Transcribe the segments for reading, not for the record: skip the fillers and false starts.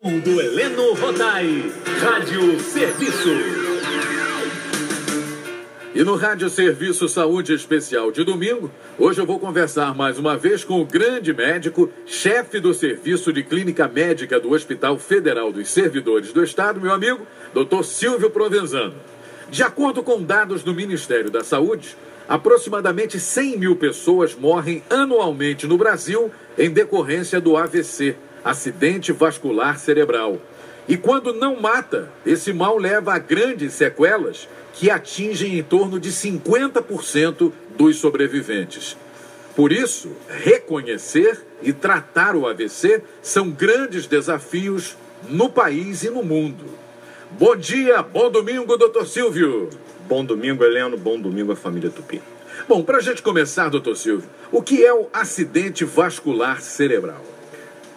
Do Heleno Rodai, Rádio Serviço. E no Rádio Serviço Saúde Especial de domingo, hoje eu vou conversar mais uma vez com o grande médico, chefe do Serviço de Clínica Médica do Hospital Federal dos Servidores do Estado, meu amigo, Dr. Silvio Provenzano. De acordo com dados do Ministério da Saúde, aproximadamente 100 mil pessoas morrem anualmente no Brasil em decorrência do AVC, acidente vascular cerebral. E quando não mata, esse mal leva a grandes sequelas que atingem em torno de 50% dos sobreviventes. Por isso, reconhecer e tratar o AVC são grandes desafios no país e no mundo. Bom dia, bom domingo, doutor Silvio. Bom domingo, Heleno, bom domingo à família Tupi. Bom, para a gente começar, doutor Silvio, o que é o acidente vascular cerebral?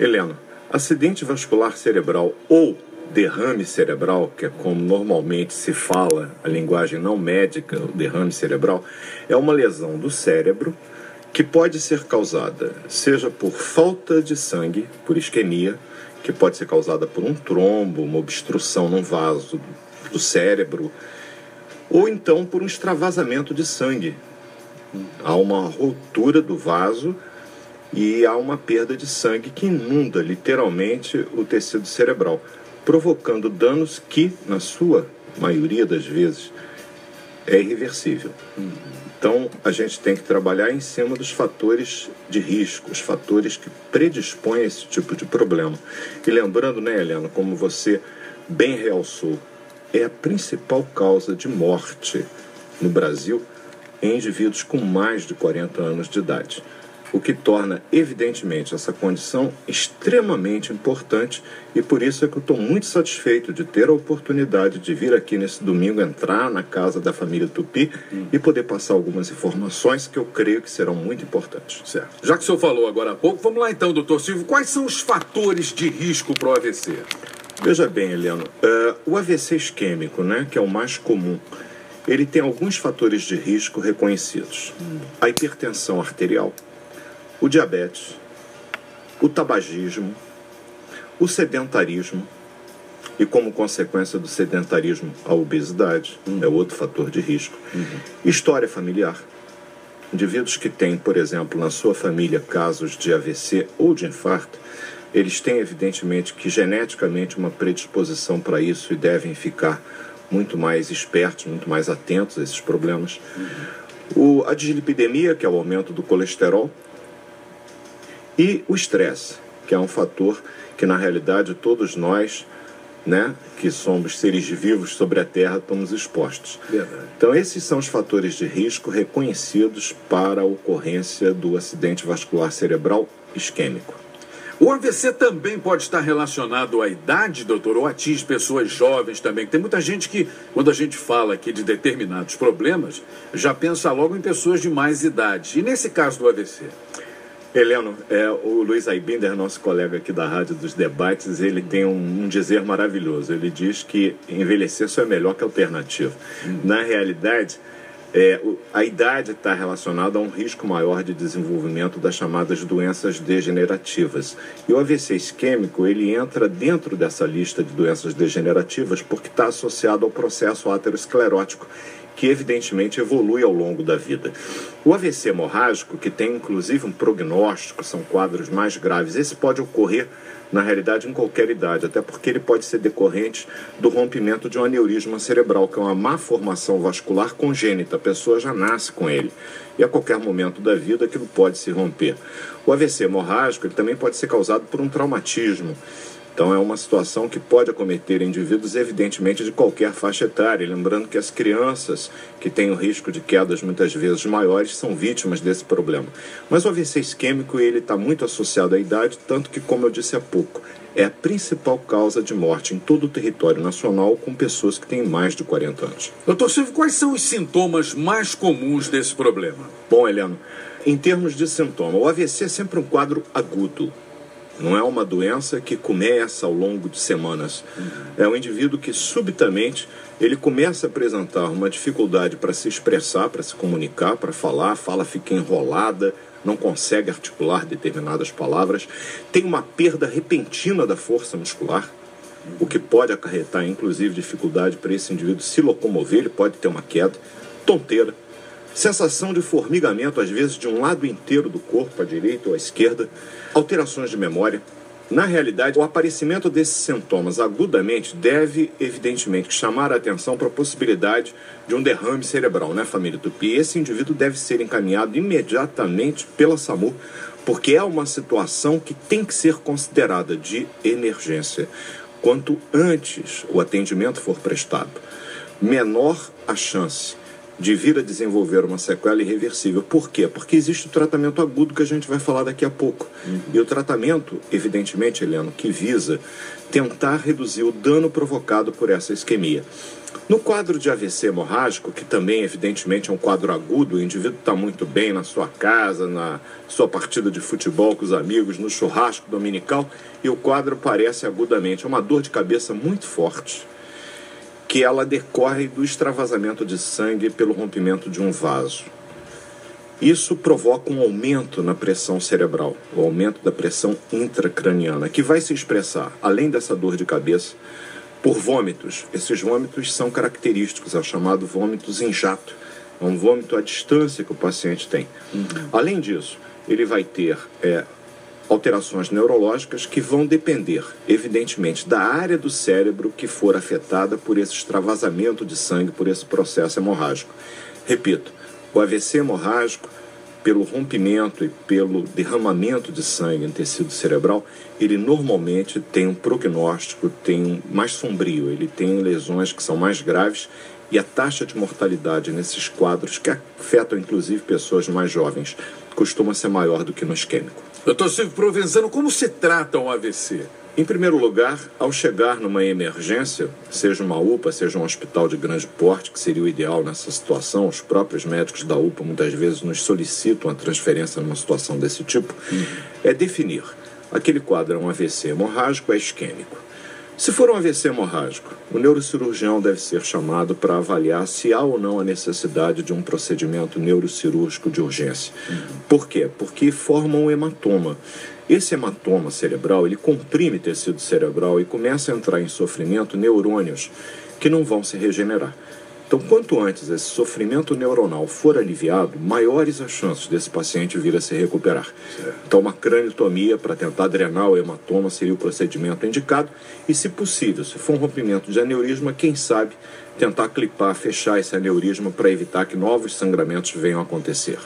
Heleno, acidente vascular cerebral ou derrame cerebral, que é como normalmente se fala a linguagem não médica, o derrame cerebral, é uma lesão do cérebro que pode ser causada, seja por falta de sangue, por isquemia, que pode ser causada por um trombo, uma obstrução num vaso do cérebro, ou então por um extravasamento de sangue. Há uma ruptura do vaso e há uma perda de sangue que inunda literalmente o tecido cerebral, provocando danos que, na sua maioria das vezes, é irreversível. Então, a gente tem que trabalhar em cima dos fatores de risco, os fatores que predispõem a esse tipo de problema. E lembrando, né, Helena, como você bem realçou, é a principal causa de morte no Brasil em indivíduos com mais de 40 anos de idade. O que torna, evidentemente, essa condição extremamente importante e por isso é que eu estou muito satisfeito de ter a oportunidade de vir aqui nesse domingo, entrar na casa da família Tupi e poder passar algumas informações que eu creio que serão muito importantes. Certo. Já que o senhor falou agora há pouco, vamos lá então, doutor Silvio, quais são os fatores de risco para o AVC? Veja bem, Heleno, o AVC isquêmico, né, que é o mais comum, ele tem alguns fatores de risco reconhecidos. A hipertensão arterial, o diabetes, o tabagismo, o sedentarismo e, como consequência do sedentarismo, a obesidade, é outro fator de risco. História familiar. Indivíduos que têm, por exemplo, na sua família casos de AVC ou de infarto, eles têm, evidentemente, que geneticamente uma predisposição para isso e devem ficar muito mais espertos, muito mais atentos a esses problemas. A dislipidemia, que é o aumento do colesterol, e o estresse, que é um fator que, na realidade, todos nós, né, que somos seres vivos sobre a Terra, estamos expostos. Verdade. Então, esses são os fatores de risco reconhecidos para a ocorrência do acidente vascular cerebral isquêmico. O AVC também pode estar relacionado à idade, doutor, ou atinge pessoas jovens também. Tem muita gente que, quando a gente fala aqui de determinados problemas, já pensa logo em pessoas de mais idade. E nesse caso do AVC? Heleno, o Luiz Aibinder, nosso colega aqui da Rádio dos Debates, ele tem um dizer maravilhoso. Ele diz que envelhecer só é melhor que alternativa. Na realidade, a idade está relacionada a um risco maior de desenvolvimento das chamadas doenças degenerativas. E o AVC isquêmico, ele entra dentro dessa lista de doenças degenerativas porque está associado ao processo aterosclerótico, que evidentemente evolui ao longo da vida. O AVC hemorrágico, que tem inclusive um prognóstico, são quadros mais graves, esse pode ocorrer na realidade em qualquer idade, até porque ele pode ser decorrente do rompimento de um aneurisma cerebral, que é uma má formação vascular congênita, a pessoa já nasce com ele, e a qualquer momento da vida aquilo pode se romper. O AVC hemorrágico ele também pode ser causado por um traumatismo. Então é uma situação que pode acometer indivíduos, evidentemente, de qualquer faixa etária. Lembrando que as crianças que têm o risco de quedas muitas vezes maiores são vítimas desse problema. Mas o AVC isquêmico ele está muito associado à idade, tanto que, como eu disse há pouco, é a principal causa de morte em todo o território nacional com pessoas que têm mais de 40 anos. Doutor Silvio, quais são os sintomas mais comuns desse problema? Bom, Heleno, em termos de sintoma, o AVC é sempre um quadro agudo. Não é uma doença que começa ao longo de semanas. É um indivíduo que subitamente ele começa a apresentar uma dificuldade para se expressar, para se comunicar, para falar, a fala fica enrolada, não consegue articular determinadas palavras, tem uma perda repentina da força muscular, o que pode acarretar, inclusive, dificuldade para esse indivíduo se locomover, ele pode ter uma queda, tonteira, sensação de formigamento, às vezes, de um lado inteiro do corpo, à direita ou à esquerda, alterações de memória. Na realidade, o aparecimento desses sintomas agudamente deve, evidentemente, chamar a atenção para a possibilidade de um derrame cerebral, né, família Tupi? Esse indivíduo deve ser encaminhado imediatamente pela SAMU, porque é uma situação que tem que ser considerada de emergência. Quanto antes o atendimento for prestado, menor a chance de vir a desenvolver uma sequela irreversível. Por quê? Porque existe o tratamento agudo que a gente vai falar daqui a pouco. E o tratamento, evidentemente, Heleno, que visa tentar reduzir o dano provocado por essa isquemia. No quadro de AVC hemorrágico, que também, evidentemente, é um quadro agudo, o indivíduo está muito bem na sua casa, na sua partida de futebol com os amigos, no churrasco dominical, e o quadro parece agudamente. É uma dor de cabeça muito forte, que ela decorre do extravasamento de sangue pelo rompimento de um vaso. Isso provoca um aumento na pressão cerebral, o aumento da pressão intracraniana, que vai se expressar, além dessa dor de cabeça, por vômitos. Esses vômitos são característicos, é o chamado vômitos em jato. É um vômito à distância que o paciente tem. Além disso, ele vai ter alterações neurológicas que vão depender, evidentemente, da área do cérebro que for afetada por esse extravasamento de sangue, por esse processo hemorrágico. Repito, o AVC hemorrágico, pelo rompimento e pelo derramamento de sangue em tecido cerebral, ele normalmente tem um prognóstico mais sombrio, ele tem lesões que são mais graves e a taxa de mortalidade nesses quadros, que afetam inclusive pessoas mais jovens, costuma ser maior do que no isquêmico. Doutor Silvio Provenzano, como se trata um AVC? Em primeiro lugar, ao chegar numa emergência, seja uma UPA, seja um hospital de grande porte, que seria o ideal nessa situação, os próprios médicos da UPA muitas vezes nos solicitam a transferência numa situação desse tipo, é definir aquele quadro é um AVC hemorrágico ou é isquêmico. Se for um AVC hemorrágico, o neurocirurgião deve ser chamado para avaliar se há ou não a necessidade de um procedimento neurocirúrgico de urgência. Por quê? Porque forma um hematoma. Esse hematoma cerebral, ele comprime tecido cerebral e começa a entrar em sofrimento neurônios que não vão se regenerar. Então, quanto antes esse sofrimento neuronal for aliviado, maiores as chances desse paciente vir a se recuperar. Então, uma craniotomia para tentar drenar o hematoma seria o procedimento indicado e, se possível, se for um rompimento de aneurisma, quem sabe tentar clipar, fechar esse aneurisma para evitar que novos sangramentos venham a acontecer.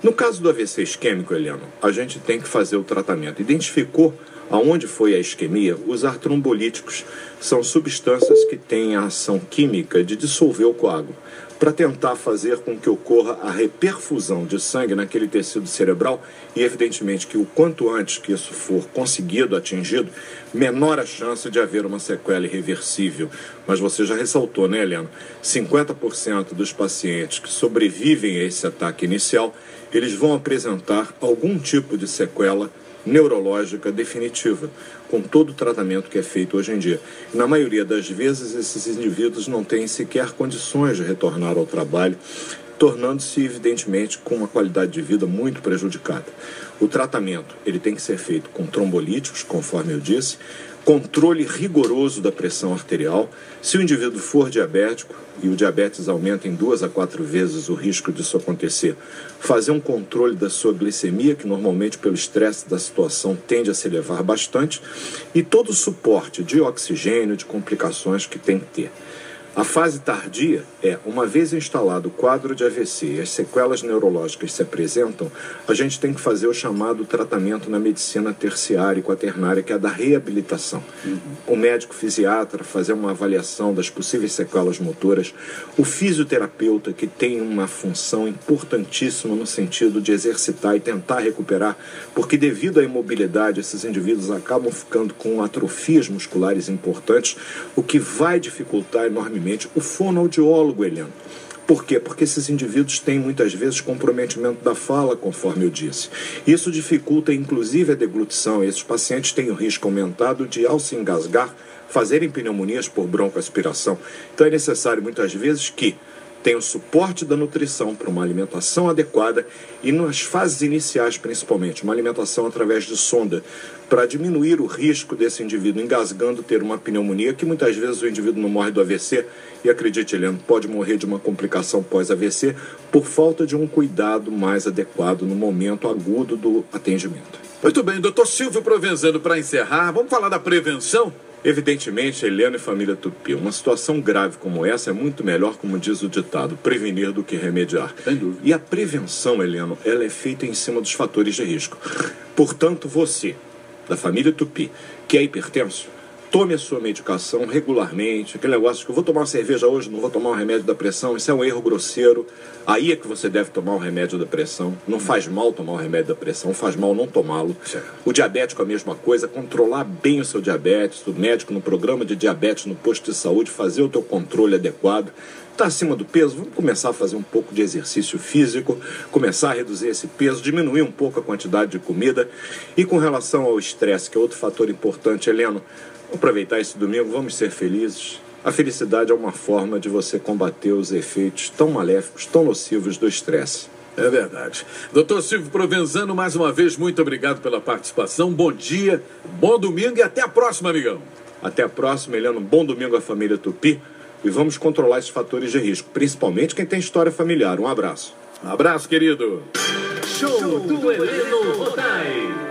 No caso do AVC isquêmico, Heleno, a gente tem que fazer o tratamento. Identificou aonde foi a isquemia? Usar trombolíticos. São substâncias que têm a ação química de dissolver o coágulo, para tentar fazer com que ocorra a reperfusão de sangue naquele tecido cerebral e, evidentemente, que o quanto antes que isso for conseguido, atingido, menor a chance de haver uma sequela irreversível. Mas você já ressaltou, né, Helena? 50% dos pacientes que sobrevivem a esse ataque inicial, eles vão apresentar algum tipo de sequela neurológica definitiva, com todo o tratamento que é feito hoje em dia. Na maioria das vezes, esses indivíduos não têm sequer condições de retornar ao trabalho, tornando-se, evidentemente, com uma qualidade de vida muito prejudicada. O tratamento ele tem que ser feito com trombolíticos, conforme eu disse, controle rigoroso da pressão arterial. Se o indivíduo for diabético, e o diabetes aumenta em 2 a 4 vezes o risco disso acontecer, fazer um controle da sua glicemia, que normalmente pelo estresse da situação tende a se elevar bastante, e todo o suporte de oxigênio, de complicações que tem que ter. A fase tardia é, uma vez instalado o quadro de AVC e as sequelas neurológicas se apresentam, a gente tem que fazer o chamado tratamento na medicina terciária e quaternária, que é a da reabilitação. O médico fisiatra fazer uma avaliação das possíveis sequelas motoras, o fisioterapeuta, que tem uma função importantíssima no sentido de exercitar e tentar recuperar, porque devido à imobilidade esses indivíduos acabam ficando com atrofias musculares importantes, o que vai dificultar enormemente o fonoaudiólogo, Heleno. Por quê? Porque esses indivíduos têm muitas vezes comprometimento da fala, conforme eu disse. Isso dificulta inclusive a deglutição. Esses pacientes têm o risco aumentado de, ao se engasgar, fazerem pneumonias por broncoaspiração. Então é necessário muitas vezes que tenha o suporte da nutrição para uma alimentação adequada e nas fases iniciais principalmente, uma alimentação através de sonda para diminuir o risco desse indivíduo engasgando ter uma pneumonia, que muitas vezes o indivíduo não morre do AVC e acredite, Heleno, pode morrer de uma complicação pós-AVC por falta de um cuidado mais adequado no momento agudo do atendimento. Muito bem, doutor Silvio Provenzano, para encerrar, vamos falar da prevenção? Evidentemente, Heleno e família Tupi, uma situação grave como essa é muito melhor, como diz o ditado, prevenir do que remediar. Sem dúvida. E a prevenção, Heleno, ela é feita em cima dos fatores de risco. Portanto, você, da família Tupi, que é hipertenso, tome a sua medicação regularmente. Aquele negócio que eu vou tomar uma cerveja hoje, não vou tomar um remédio da pressão, isso é um erro grosseiro. Aí é que você deve tomar o remédio da pressão. Não faz mal tomar o remédio da pressão, faz mal não tomá-lo. O diabético é a mesma coisa, controlar bem o seu diabetes, o médico no programa de diabetes no posto de saúde, fazer o teu controle adequado. Está acima do peso, vamos começar a fazer um pouco de exercício físico, começar a reduzir esse peso, diminuir um pouco a quantidade de comida. E com relação ao estresse, que é outro fator importante, Heleno, vamos aproveitar esse domingo, vamos ser felizes. A felicidade é uma forma de você combater os efeitos tão maléficos, tão nocivos do estresse. É verdade. Doutor Silvio Provenzano, mais uma vez, muito obrigado pela participação. Bom dia, bom domingo e até a próxima, amigão. Até a próxima, Heleno. Bom domingo à família Tupi. E vamos controlar esses fatores de risco, principalmente quem tem história familiar. Um abraço. Um abraço, querido. Show do Heleno Rodai.